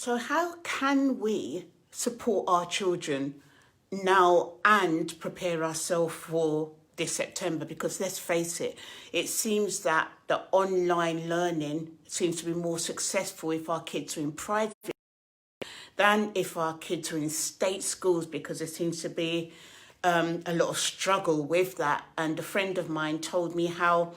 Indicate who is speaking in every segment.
Speaker 1: So how can we support our children now and prepare ourselves for this September? Because let's face it, it seems that the online learning seems to be more successful if our kids are in private than if our kids are in state schools, because there seems to be a lot of struggle with that. And a friend of mine told me how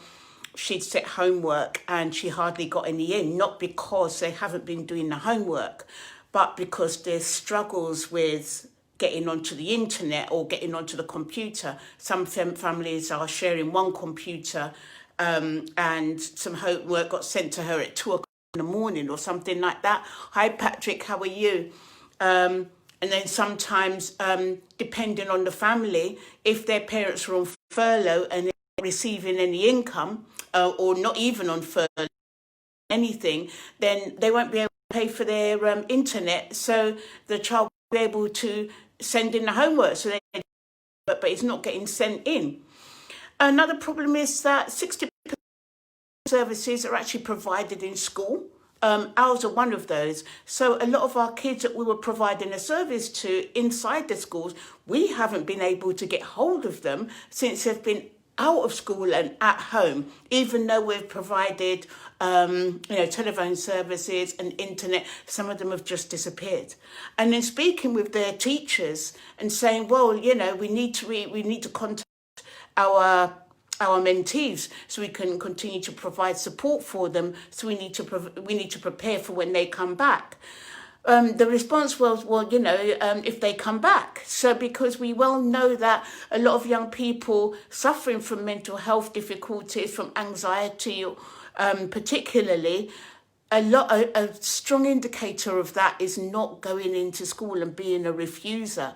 Speaker 1: she'd set homework and she hardly got any in, not because they haven't been doing the homework, but because there's struggles with getting onto the internet or getting onto the computer. Some families are sharing one computer and some homework got sent to her at 2 o'clock in the morning or something like that. Hi, Patrick, how are you? And then sometimes, depending on the family, if their parents are on furlough and they're not receiving any income, or not even on furlough, anything, then they won't be able to pay for their internet. So the child will be able to send in the homework, so but it's not getting sent in. Another problem is that 60% of services are actually provided in school. Ours are one of those. So a lot of our kids that we were providing a service to inside the schools, we haven't been able to get hold of them since they've been out of school and at home, even though we've provided telephone services and internet. Some of them have just disappeared. And then speaking with their teachers and saying, well, we need to contact our mentees so we can continue to provide support for them. So we need to prepare for when they come back. The response was, if they come back. So because we well know that a lot of young people suffering from mental health difficulties, from anxiety, particularly, a strong indicator of that is not going into school and being a refuser.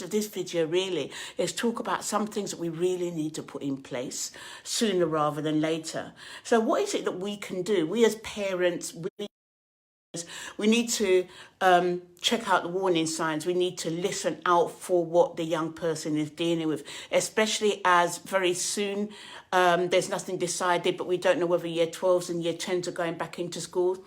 Speaker 1: Of this video really is talk about some things that we really need to put in place sooner rather than later. So what is it that we can do? We as parents, we need to check out the warning signs. We need to listen out for what the young person is dealing with, especially as very soon there's nothing decided, but we don't know whether year 12s and year 10s are going back into school.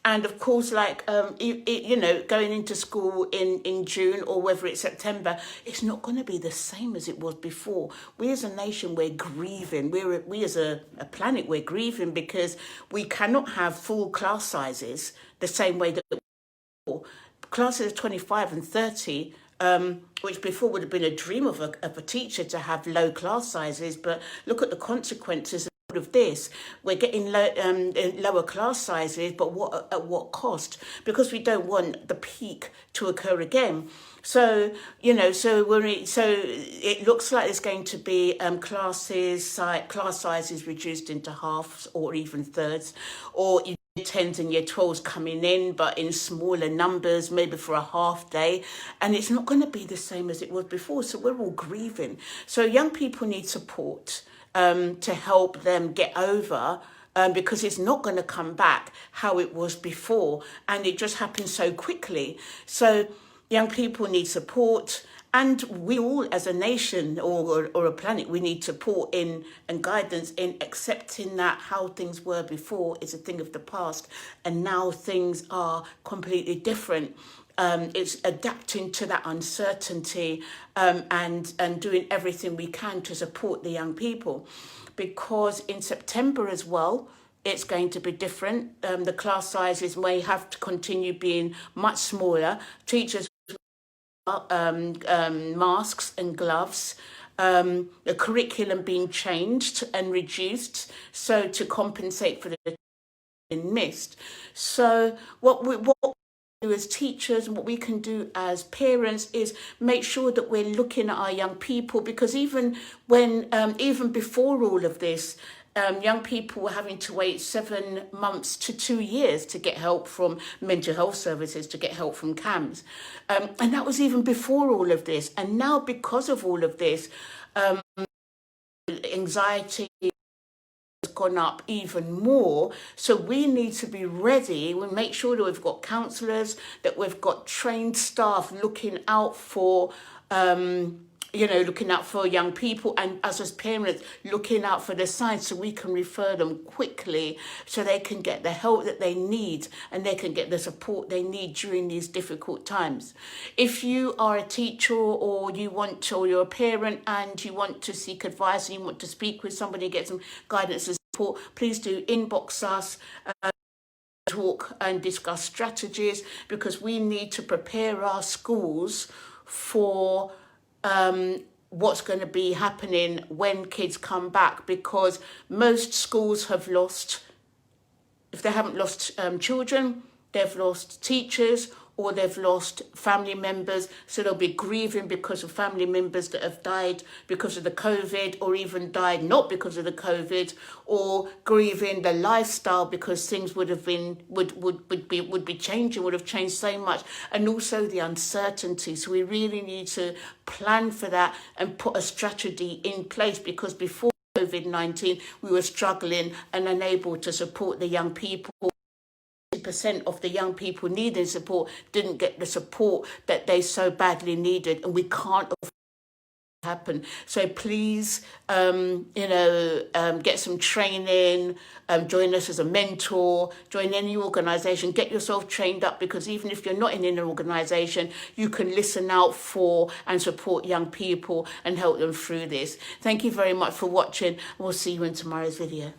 Speaker 1: And of course, going into school in June or whether it's September, it's not going to be the same as it was before. We as a nation, we're grieving. We as a planet, we're grieving because we cannot have full class sizes the same way that before. Classes of 25 and 30, which before would have been a dream of a teacher to have low class sizes. But look at the consequences of this. We're getting lower class sizes, but at what cost? Because we don't want the peak to occur again. So so it looks like there's going to be class sizes reduced into halves or even thirds, or year 10s and year 12s coming in, but in smaller numbers, maybe for a half day, and it's not going to be the same as it was before. So we're all grieving. So young people need support to help them get over, because it's not going to come back how it was before, and it just happens so quickly. So young people need support, and we all as a nation or a planet, we need support in and guidance in accepting that how things were before is a thing of the past, and now things are completely different. It's adapting to that uncertainty, and doing everything we can to support the young people, because in September as well, it's going to be different. The class sizes may have to continue being much smaller. Teachers masks and gloves. The curriculum being changed and reduced so to compensate for the missed. So what as teachers and what we can do as parents is make sure that we're looking at our young people, because even before all of this, young people were having to wait 7 months to 2 years to get help from mental health services, to get help from CAMS. And that was even before all of this. And now because of all of this, anxiety gone up even more. So we need to be ready. We make sure that we've got counsellors, that we've got trained staff looking out for you know, looking out for young people, and us as parents looking out for the signs so we can refer them quickly so they can get the help that they need and they can get the support they need during these difficult times. If you are a teacher or you're a parent and you want to seek advice and you want to speak with somebody, get some guidance and support, please do inbox us. Talk and discuss strategies, because we need to prepare our schools for what's going to be happening when kids come back, because most schools have lost, if they haven't lost children, they've lost teachers or they've lost family members. So they'll be grieving because of family members that have died because of the COVID, or even died not because of the COVID, or grieving the lifestyle because things would have changed so much, and also the uncertainty. So we really need to plan for that and put a strategy in place, because before COVID-19 we were struggling and unable to support the young people. Percent of the young people needing support didn't get the support that they so badly needed, and we can't afford to happen. So please, get some training, join us as a mentor, join any organisation, get yourself trained up, because even if you're not in an organisation, you can listen out for and support young people and help them through this. Thank you very much for watching. We'll see you in tomorrow's video.